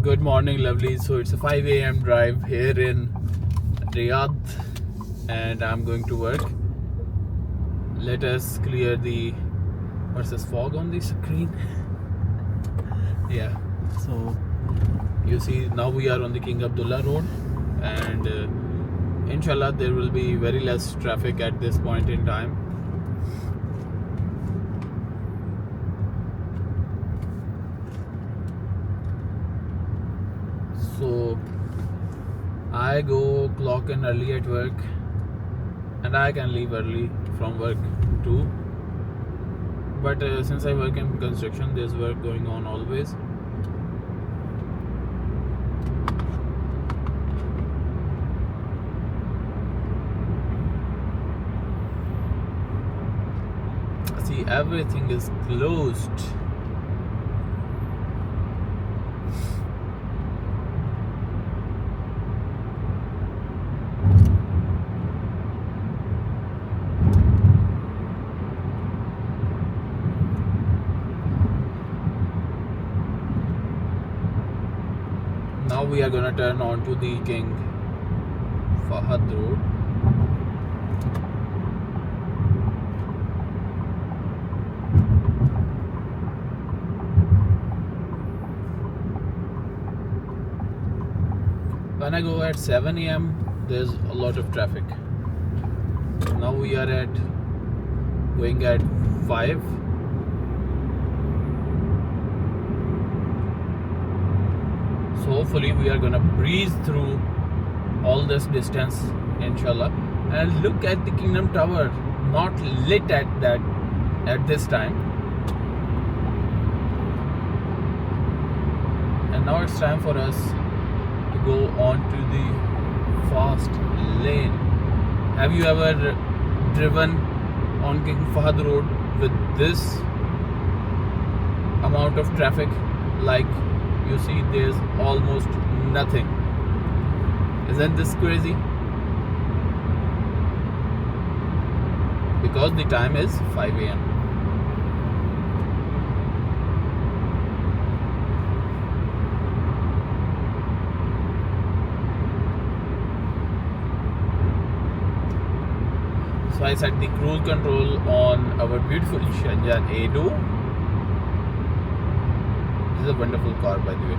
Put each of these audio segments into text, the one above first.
Good morning, lovely. So it's a 5 a.m. drive here in Riyadh, and I'm going to work. Let us clear the what's this fog on the screen? Yeah. So you see now we are on the King Abdullah Road, and inshallah there will be very less traffic at this point in time. So I go clock in early at work, and I can leave early from work too. But since I work in construction, there's work going on always. See, everything is closed. Now we are gonna turn on to the King Fahad Road. When I go at 7 a.m., there's a lot of traffic. Now we are going at 5. So hopefully we are gonna breeze through all this distance, inshallah. And look at the Kingdom Tower, not lit at this time. And now it's time for us to go on to the fast lane. Have you ever driven on King Fahad Road with this amount of traffic? Like, you see there's almost nothing. Isn't this crazy? Because the time is 5 a.m. So I set the cruise control on our beautiful Chnagan Eado. This is a wonderful car, by the way.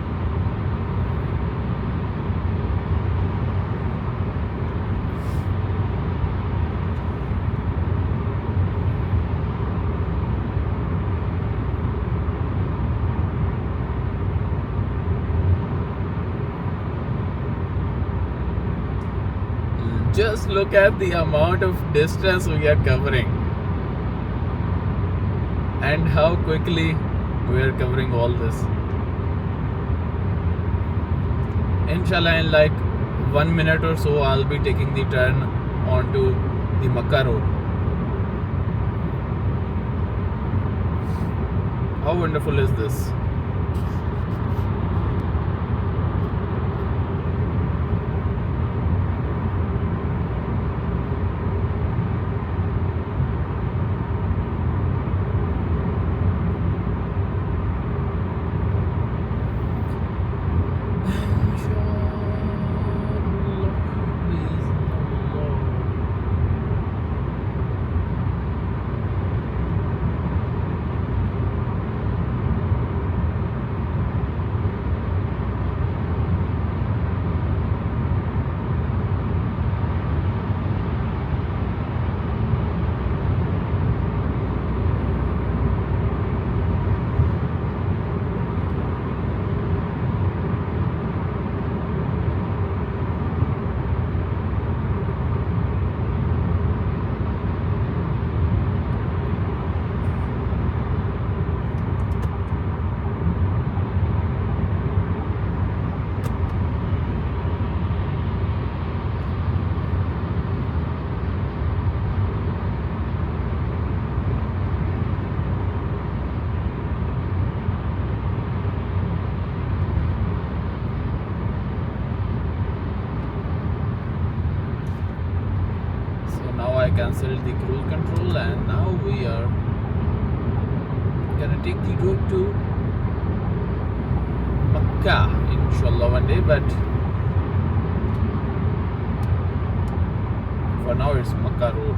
Just look at the amount of distance we are covering and how quickly we are covering all this. Inshallah, in like 1 minute or so, I'll be taking the turn onto the Makkah Road. How wonderful is this? I cancelled the cruise control, and now we are gonna take the road to Mecca, inshallah, one day, but for now it's Makkah Road.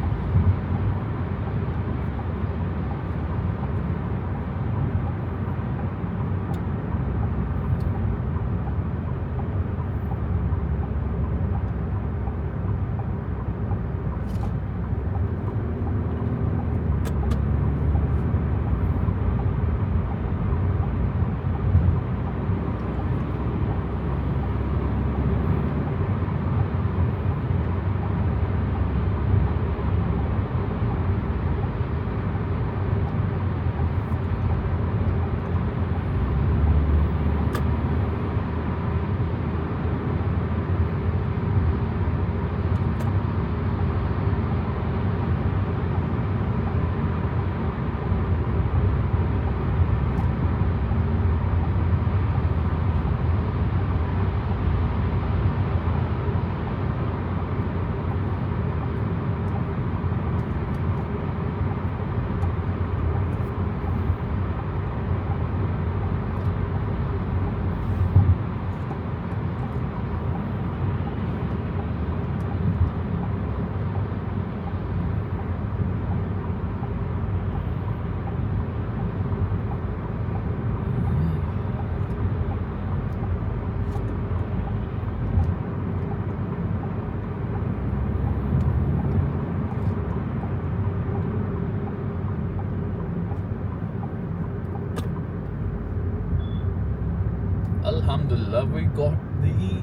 Alhamdulillah, we got the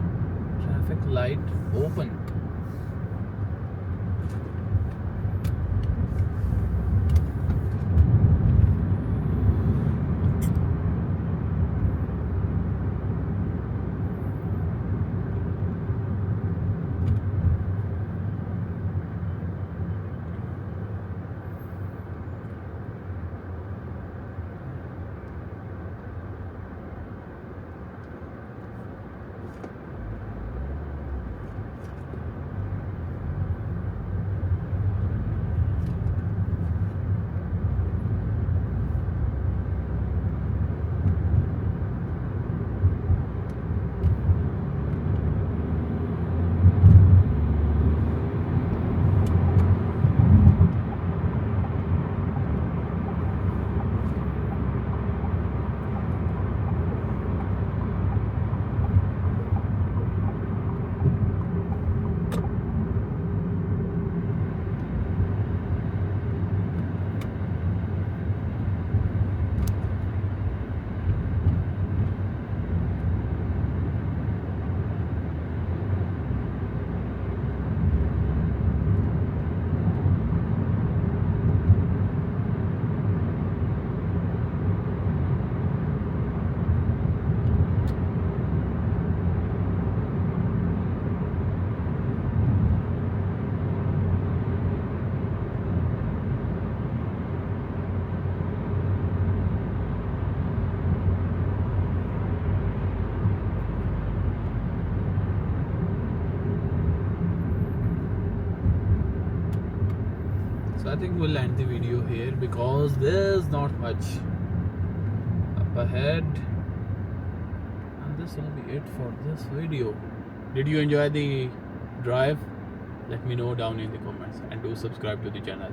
traffic light open. So I think we'll end the video here because there's not much up ahead, and this will be it for this video. Did you enjoy the drive? Let me know down in the comments, and do subscribe to the channel.